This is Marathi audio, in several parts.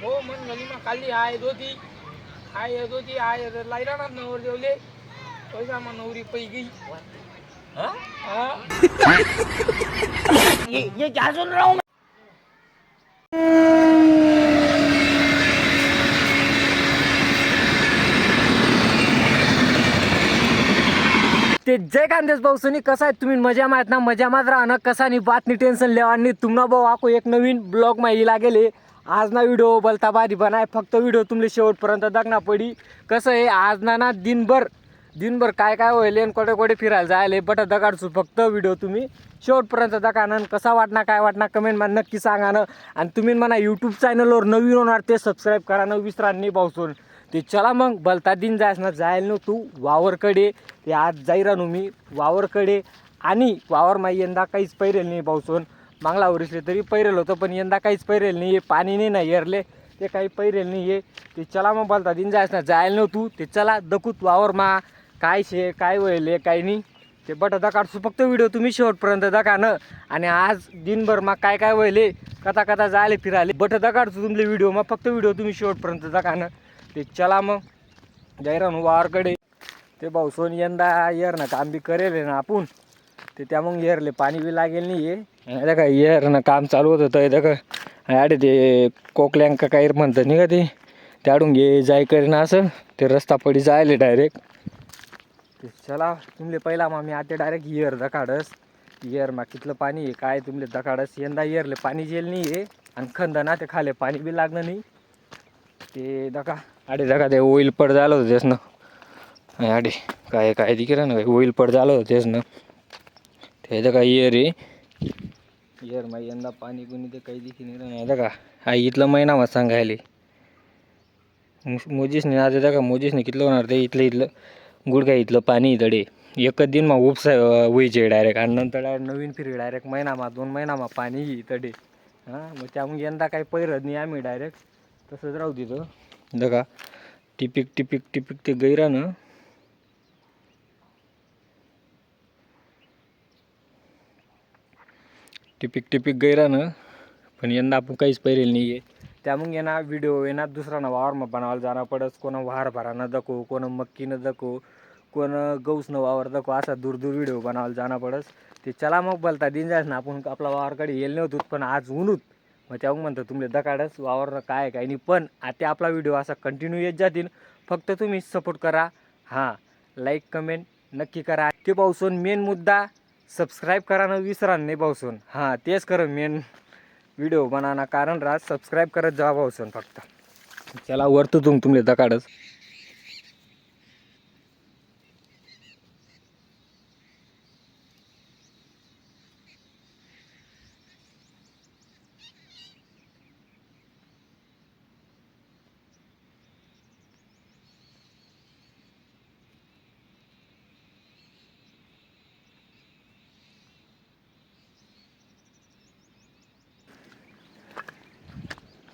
हो मन गली में खाली आए दो थी आए लाइरा ना नवर जेवले पैसा में नवरी पै गई। हाँ ये क्या सुन रहा हूँ ते जय कांदेश भाऊ सुनी कसा आहे तुम्ही मजा माहित ना मजा मात राहणं कसा नाही बात नाही टेन्शन लेवा नाही तुम्हाला भाऊ आको एक नवीन ब्लॉग माहिती लागेल आज ना व्हिडिओ बोलता बारी बनाय फक्त व्हिडिओ तुमले शेवटपर्यंत दाखना पडी कसं आहे आज ना दिनभर काय काय होईल आणि कोठे कोठे फिरायला जायला बट दगाडसू फक्त व्हिडिओ तुम्ही शेवटपर्यंत दाखवा कसा वाटणार काय वाटणार कमेंट मध्ये नक्की सांगा ना आणि तुम्ही म्हणा यूट्यूब चॅनलवर नवीन होणार ते सबस्क्राईब करा न विसरा नाही भाऊसून ते चला मग भलता दिन जायस ना जायला न तू वावरकडे ते आज जाई राहू मी वावरकडे आणि वावर माई यंदा काहीच पैरेल नाही पावसून मागला वरिसले तरी पैरेल होतं पण यंदा काहीच पैरेल नाही आहे पाणी नाही ना येरले ते काही पैरेल नाही आहे ते चला मग भलता दिन जायस ना जायला न तू ते चला दकूत वावर मा काय शे काय वयले काय नाही ते बट दाखवतो फक्त व्हिडिओ तुम्ही शेवटपर्यंत दाखवा न आणि आज दिनभर मग काय काय वयले कथा कथा जायले फिरायले बट दाखवतो तुमले व्हिडिओ मग फक्त व्हिडिओ तुम्ही शेवटपर्यंत दाखवा न ते चला मग जाईरा वावरकडे ते भाऊसोन यंदा येर ना काम बी करेल ना आपण ते त्या मग येरले पाणी बी लागेल नाही आहे का येर ना काम चालू होत होतं का आडे ते कोकल्यांका काही म्हणतात नाही का ते त्याडून घे जाय करेन असं ते रस्ता पडी जायले डायरेक्ट ते चला तुमले पहिला मग मी आता डायरेक्ट येर दखाडस येर मा कितलं पाणी आहे काय तुमले दखाडस यंदा येरले पाणी जेल नाही आहे आणि खंद ना ते खाले पाणी बी लागलं नाही ते दका आडे दका ते ओईल पड झालं होतं तेच ना आडे काय काय दिखे ना ओईल पड झालं होतं तेच ना ते दका येर आहे येर मा यंदा पाणी कोणी ते काही दिखे नाही दका हा इथलं महिना मग सांगायले मोजीस नाही आता दका मोजीस नाही कितलं होणार ते इथलं गुडघा इथलं पाणी इतडे एकच दिन मग उपसा व्हायचे डायरेक्ट आणि नंतर डायरेक्ट नवीन फिरी डायरेक्ट महिनामा 2 महिनामा पाणी इतडे हां मग त्यामुळे यंदा काही पैरत नाही आम्ही डायरेक्ट तसंच राहू तिथं दका टिपिक ते गैरा ना टिपिक गैरा ना पण यंदा आपण काहीच पैरेल नाही आहे त्यामुळे येणार व्हिडिओ येणार दुसरा ना वावर मग बनावायला जाणं पडस कोणा वार भरानं दाखवू कोणा मक्कीनं दाखवू कोण गौसनं वावर दाखवू असा दूर व्हिडिओ बनावायला जाणं पडस ते चला मग बोलता दिन जायस ना आपण आपला वावरकडे येईल नव्हतं पण आज ऊनूत मग त्यामुळे म्हणतं तुमले दकाडच वावर काय काय नाही पण आता आपला व्हिडिओ असा कंटिन्यू येत जातील फक्त तुम्ही सपोर्ट करा हां लाईक कमेंट नक्की करा ते पाहून मेन मुद्दा सबस्क्राईब करा न विसरा नाही पाहून हां तेच खरं मेन व्हिडिओ बनाना कारण राज सबस्क्राईब करत जा पाहून फक्त चला वरतो तुमले दकाडच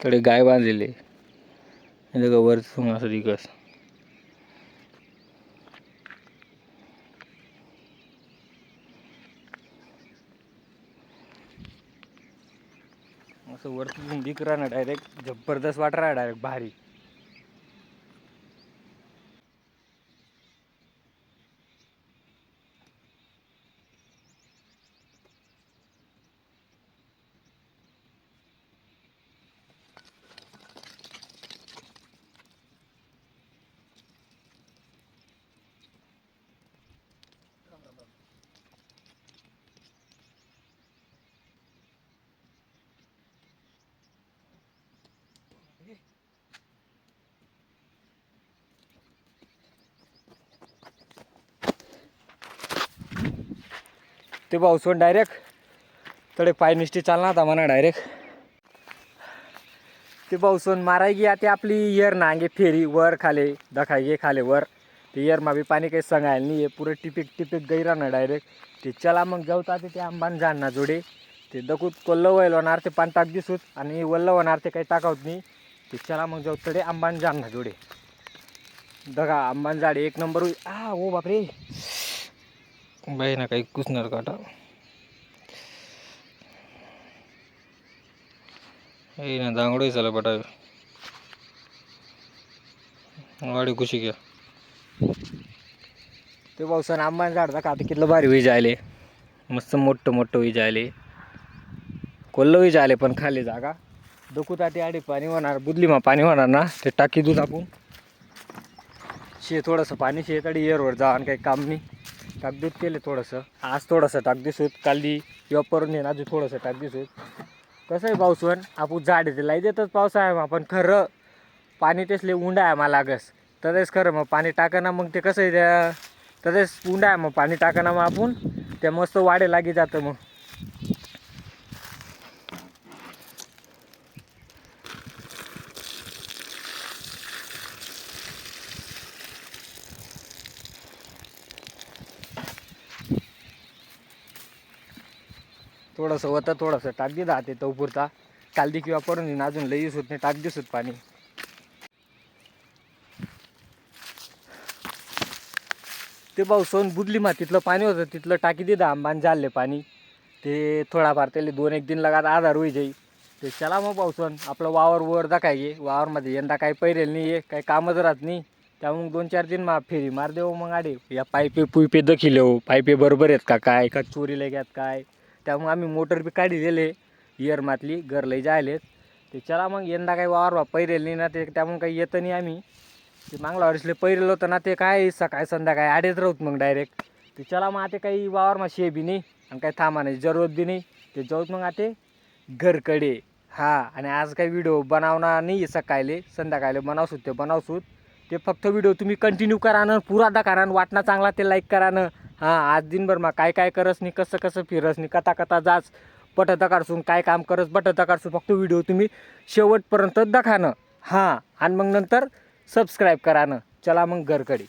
कडे गाय बांधलेले वर असं दिकस असं वरती दिक राहणार डायरेक्ट जबरदस्त वाट राहा डायरेक्ट भारी ते पावसून डायरेक्ट तडे पाय निष्ठी चालणार आता म्हणा डायरेक्ट ते पावसून माराय गी आता आपली येर नांगे फेरी वर खाले दखाय गे खाले वर ते येर मा बी पाणी काही सांगायला नाही आहे पुरं टिपिक गैरा ना डायरेक्ट ते चला मग जाऊता ते आंबान जाण ना जोडे ते दकूत कोल्लं वयल होणार ते पान टाक दिसूत आणि वल्ल होणार ते काही टाकावत नाही ते चला मग जाऊ तडे आंबान जाण ना जोडे दगा आंबान झाड एक नंबर ओ बापरे बाई ना काही कुसणार काटा ना दांगडो चला बटा गाडी खुशी घ्या. ते पावसान आंबान झाड का आता कितलं भारी वीज आले, मस्त मोठं मोठं वीज आले, कोल्ह वीज आले. पण खाली जागा डोकूताटी आडी पाणी होणार, बुदलीमा पाणी होणार ना, ते टाकी दूध आपण शे थोडंसं पाणी शेताडी एअरवर जा आणि काही काम नाही. टाकदूत केले थोडंसं, आज थोडंसं टाक दिसूत, काली वापरून येणार अजून थोडंसं टाक दिसूत. कसं आहे पावसून आपण झाड ते लाई देतच पावसाळ्यामा, पण खरं पाणी तेसले उंडा आहे मला लागस तसेच खरं मग पाणी टाकणं. मग ते कसं आहे त्या तसेच उंडा आहे, मग पाणी टाकणं मग आपण त्या मस्त वाढे लागी जातं. मग थोडंसं होतं, थोडंसं टाक दे राहते तो पुरता, कालदी किंवा पडून अजून लई होत नाही, टाक दिसत पाणी. ते पावसून बुदली मातीतलं पाणी होतं तिथलं टाकी दिलं आंबान झाले पाणी, ते थोडाफार त्याला 2-1 दिन लगात आधार होई जाई. ते चला मग पावसून आपलं वावर वर दाखाय गे, वावरमध्ये यंदा काही पैरेल नाही आहे, काही कामच राहत नाही. त्यामुळे 2-4 दिन फेरी मार देऊ. मग आडे या पाईपे पुईपे दखिले हो, पाईपे बरोबर आहेत का काय, का चोरीला घ्यात काय. त्यामुळे आम्ही मोटर बी काढी दिले इयरमातली घर लई जायलेत. ते चला मग यंदा काही वावर पैरेल नाही ना, ते त्यामुळे काही येतं नाही. आम्ही ते मागल्या वर्षीले पैरेल होतं ना, ते काय सकाळी संध्याकाळी आडेच राहत मग डायरेक्ट. ते चला मग आता काही वावरमा शे बी नाही आणि काही थांबाण्याची जरूरत बी नाही. ते जाऊत मग आता घरकडे. हां, आणि आज काही व्हिडिओ बनवणार नाही, सकाळी संध्याकाळी बनवसूत ते बनवसूत. ते फक्त व्हिडिओ तुम्ही कंटिन्यू करा ना, पुरा दाखवा ना, वाटणं चांगला ते लाईक करा ना. हां, आज दिनभर मग काय काय करस नाही, कसं कसं फिरस नाही, कथा कथा जाच पटत काढसून काय काम करस बटत काढसून, फक्त व्हिडिओ तुम्ही शेवटपर्यंत दाखवा ना. हां, आणि मग नंतर सबस्क्राईब करा ना. चला मग घरकडे.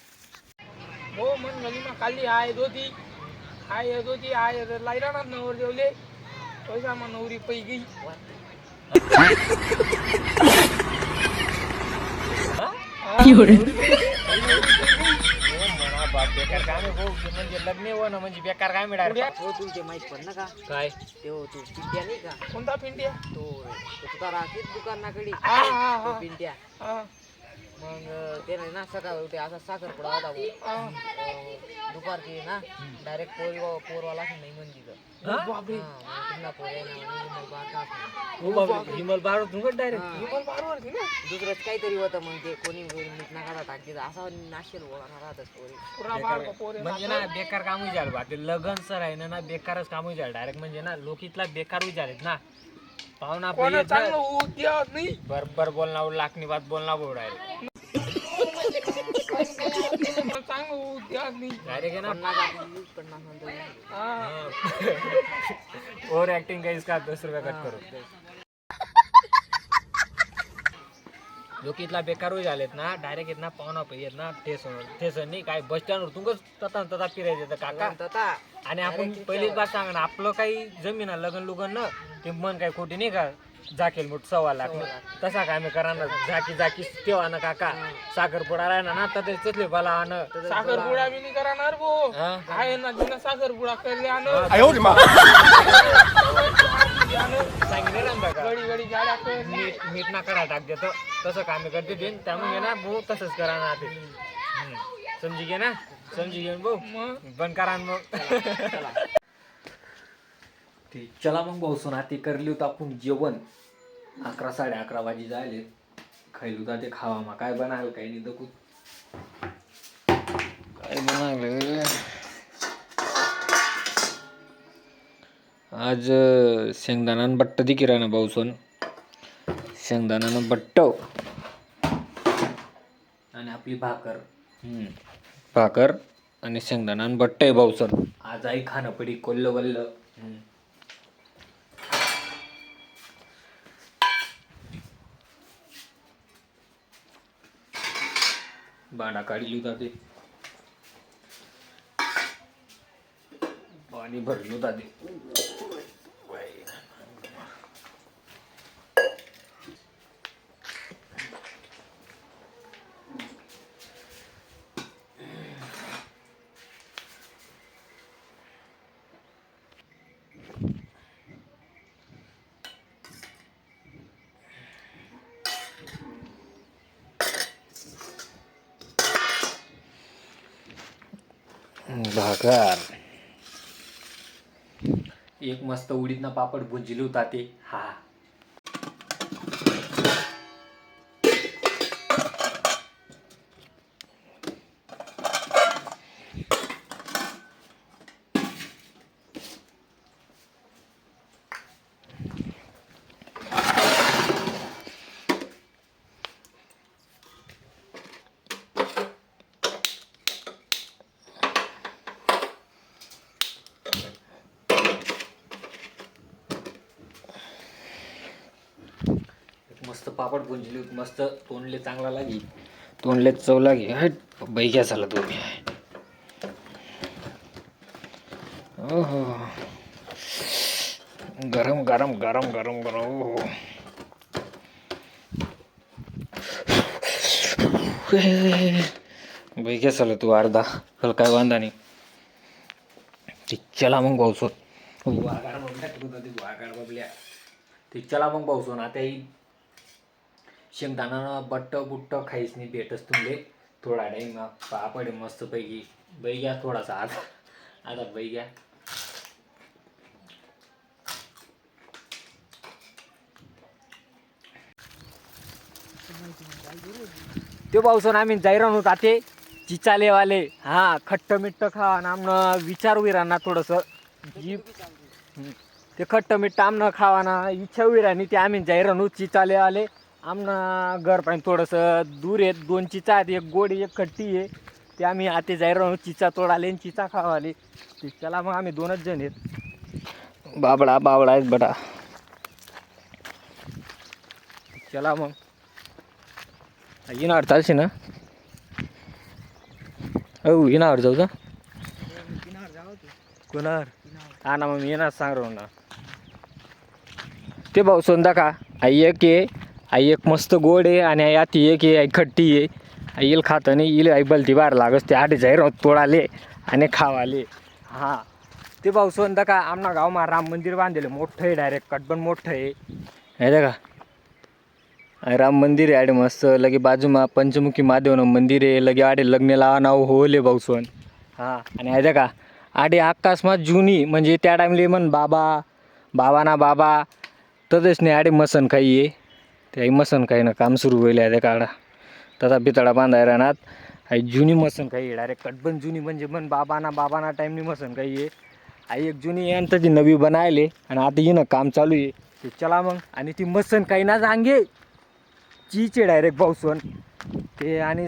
हो मन गली में खाली आए दो थी आए लाइरा ना नवर जेवले पैसा मग नवरी पै गई. म्हणजे लग्न हो ना, म्हणजे बेकार काय मिळालं हो तुमचे माहित पण ना का काय तो पिंट्या नाही का कोणता पिंट्या? तो तुका राहतेच दुकानाकडे हा हा तो हा पिंट्या. हा मग त्याने ना सकाळ होते असा साखर पडा होता भाऊ. दुपारची ना डायरेक्ट पोरवाला नाही म्हणजे बापरे हिमल बार डायरेक्ट विमल बारवर थी ना दुसरंच काहीतरी होतं. मग ते कोणी मीठ नाकाला टाकते असा नाशेल बोला राहतच पोरी. पुरा बार को पोरे म्हणजे ना बेकार काम विचार बा, ते लगन सर आहे ना बेकारच काम विचार डायरेक्ट. म्हणजे ना लोक इथला बेकार विचार आहेत ना, पाहुणा कोणा चांगलं उद्या नाही बरोबर बोलणार, लाखनी बात बोलणार भाऊ डायरेक्ट. चांगलं उद्या नाही डायरेक्ट है ना 50 नंतर हा ओव्हर ऍक्टिंग का इसका 10 रुपये कट करो. लोक इथला बेकार झालेत ना, डायरेक्ट येत ना पाहुणा पाहिजेत ना, स्टेशन नाही काय बस स्टँडवर तुमच तथा फिरायचं काका. आणि आपण पहिलीच बात सांगा ना, आपलं काही जमीन लग्न लुगन ना, ते मन काही खोटी नाही का जाकेल मोठ 1.25 लाख तसा काय आम्ही करा ना, झाकी तेव्हा ना काका साखरपुडा राहिला ना तर तिथले मला आण साखरपुडा बी नाही करणार भो आहे ना जुना साखरपुडा करले आण सांगितले ना का गडी गडी गाड्या कर मीठ ना करा टाक देतो तसं काम करते देईन. त्यामुळे ना भाऊ तसंच करा ना ते समजी घे ना, समजी घेऊन भाऊ मग बंद करा ना मग. चला मग भाऊ सोना ते करली होतं आपण जेवण 11-11:30 वाजे जायले खायला होता ते खावा मग काय बनायला काही नाही दखू काय बनायला आज शेंगदाणा बट्ट दी किराणा भाऊसन शेंगदाणा बट्ट आणि आपली भाकर आणि शेंगदाणा बट्ट आहे भाऊसन. आज आई खाणं पडी कोल्ल वल्ल. भांडा काढली होता ते पाणी भरलं होता ते. भाकर एक मस्त उडीदना पापड भुंजिली होता ते हा. मस्त पापड भुंजली होती, मस्त तोंडले चांगला लागी, तोंडले चव लागी. हट बैग्या झाला तुम्ही. ओहो गरम गरम गरम गरम गरम. ओहो बैग्या झाला तू अर्धा हल काय वांदा नाही. चला मग पाऊस वागार बबल्या ते चला मग पाऊस आता शेंगदाणा बट्ट बुट्ट खाईच नाही भेटच तुमले थोडा टाईम पापड मस्त पैकी बैग्या थोडासा आता बैग्या. ते पावसून आम्ही जायरान होता ते चिचालेवाले हा खट्ट मिट्ट खावा आमनं विचार विरांना थोडंसं जी ते खट्ट मिट्ट आमनं खावा ना इच्छा विरानी ते आम्ही जायरान चिचालेवाले आमनं घर पाहिजे थोडंसं दूर आहेत. 2 चिचा आहेत, एक गोडी एक खट्टी आहे. ते आम्ही आता जायरान चिचा तोडाले आणि चिचा खावाले. ते चला मग आम्ही 2च जण आहेत. बाबळा आहेत बटा. चला मग येणार चालशी ना. हो येणार जाऊ का कोणार हा ना मग मी येणार सांग रो ना. ते भाऊ सोंदा का आई एक आहे, आई एक मस्त गोड आहे आणि आई आती एक आहे, आई खट्टी आहे. आई येईल खातं नाही येईल आई बलती बाहेर लागस ते आधी जाहीर तोडाले आणि खावाले. हां ते भाऊ सोंदा का आमना गावमा राम मंदिर बांधलेलं मोठं आहे, डायरेक्ट कटबन मोठं आहे माहिती का. राम मंदिर आहे आडे मस्त लगे बाजूमा पंचमुखी महादेवनं मंदिर आहे लगे आडे लग्न लावा नाव होले भाऊसोन. हां आणि आहे का आडे आकाशमा जुनी म्हणजे त्या टाईमले म्हण बाबा तदेच नाही आडे मसन काही आहे ते मसन काही ना काम सुरू होईल आहे काढा तसा बितडा बांधाय राहणार आई जुनी मसन काही आहे डायरेक्ट कटबन जुनी म्हणजे म्हण बाबाना टाईमनी मसन काही आहे. आई एक जुनी आहे आणि ती नवी बनायले आणि आता येणं काम चालू आहे. ते चला मग आणि ती मसन काही ना सांगे चीचे डायरेक्ट पावसून ते आणि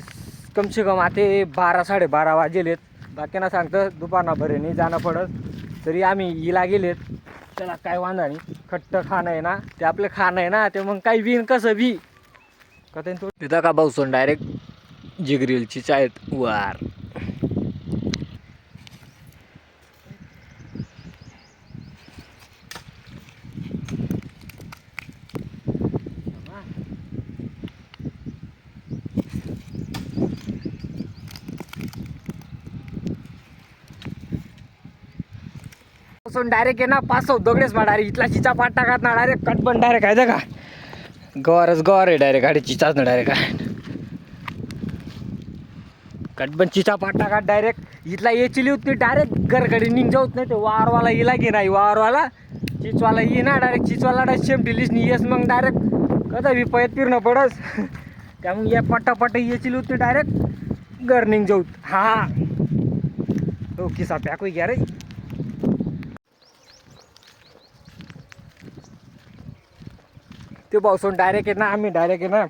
कम से कम आता 12-12:30 वाजेलेत. बाकीना सांगतं दुपारना बरे नाही जाणं पडत तरी आम्ही हिला गेलेत. त्याला काय वांधा नाही खट्ट खाणं आहे ना ते आपलं खाणं आहे ना ते मग काही विन कसं बी का तो तिथं का पावसून डायरेक्ट जिगरीलची चायत वार. डायरेक्ट आहे ना 500 दगडेच मा डायरेक्ट इथला चिचा पाट टाकत ना डायरेक्ट कटबन डायरेक्ट आहे का गवर आहे डायरेक्ट गाडी चिचाच ना डायरेक्ट आहे कटबन चिचा पाट टाकत डायरेक्ट इथला येचिली होती डायरेक्ट घरकडे निघ जाऊत नाही ते वारवाला येला की नाही वारवाला चिचवाला ये ना डायरेक्ट चिचवाला डायरेक्ट शेम डिलीस नाही येस मग डायरेक्ट कदा बी पयत फिरणं पडस त्यामुळे या पट्टापट्टा येचिली होती डायरेक्ट घर निघ जाऊत. हा तो किसा पॅक घ्या रे. ते पावसून डायरेक्ट आहे ना आम्ही डायरेक्ट आहे ना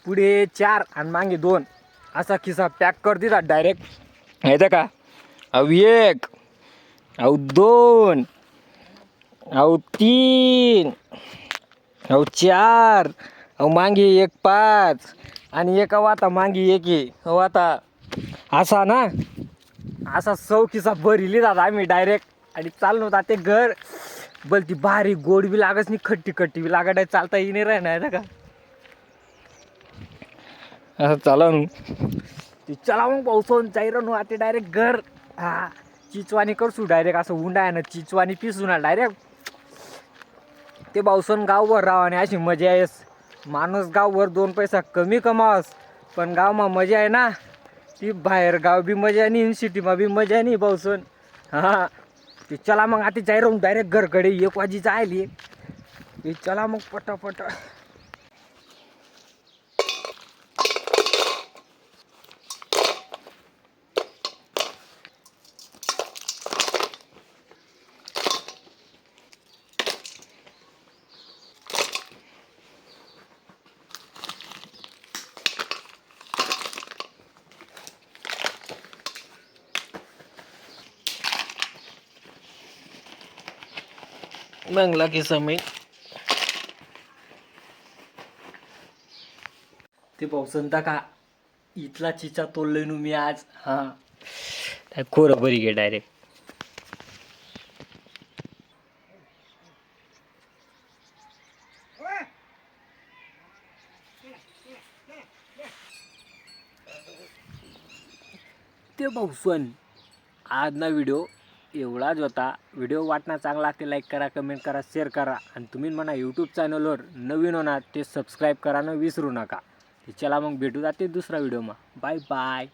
पुढे 4 आणि मागे 2 असा खिसा पॅक कर दिला डायरेक्ट येतं का. अहो 1 अहो 2 अहो 3 अहो 4 अहो मागे 1 5 आणि एक आता मागे 1 आहे. अहो आता असा ना असा 100 खिसा भरिली जात आम्ही डायरेक्ट आणि चाललो होता ते घर बोलती भारी गोड बी लागत नाही खट्टी बी लागत आहे चालता येई नाही राहणार का असं चाला ती चला मग पावसावून जाईरानू आता डायरेक्ट घर. हा चिचवानी करसू डायरेक्ट असं उंडा आहे ना चिचवानी पिसू ना डायरेक्ट ते पावसावून गावभर राहा आणि अशी मजा आहेस. माणूस गावभर 2 पैसा कमी कमावस पण गावमा मजा आहे ना ती बाहेर गाव बी मजा नाही सिटीमा बी मजा नाही भाऊसन. हा ते चला मग आता जाय राहून डायरेक्ट घरकडे 1 वाजीचा आली. ते चला मग पटापट. मंगला के समय ते पावसंता का इथला चिचा तोडलोय नु मी आज. हा खोरं बरी घे डायरेक्ट. ते भाऊसन आज ना व्हिडिओ एवढाच होता. व्हिडिओ वाटणार चांगला ते लाईक करा, कमेंट करा, शेअर करा. आणि तुम्ही म्हणा यूट्यूब चॅनलवर नवीन होणार ते सबस्क्राईब करायला विसरू नका. चला मग भेटू जाते दुसरा व्हिडिओ. Bye bye.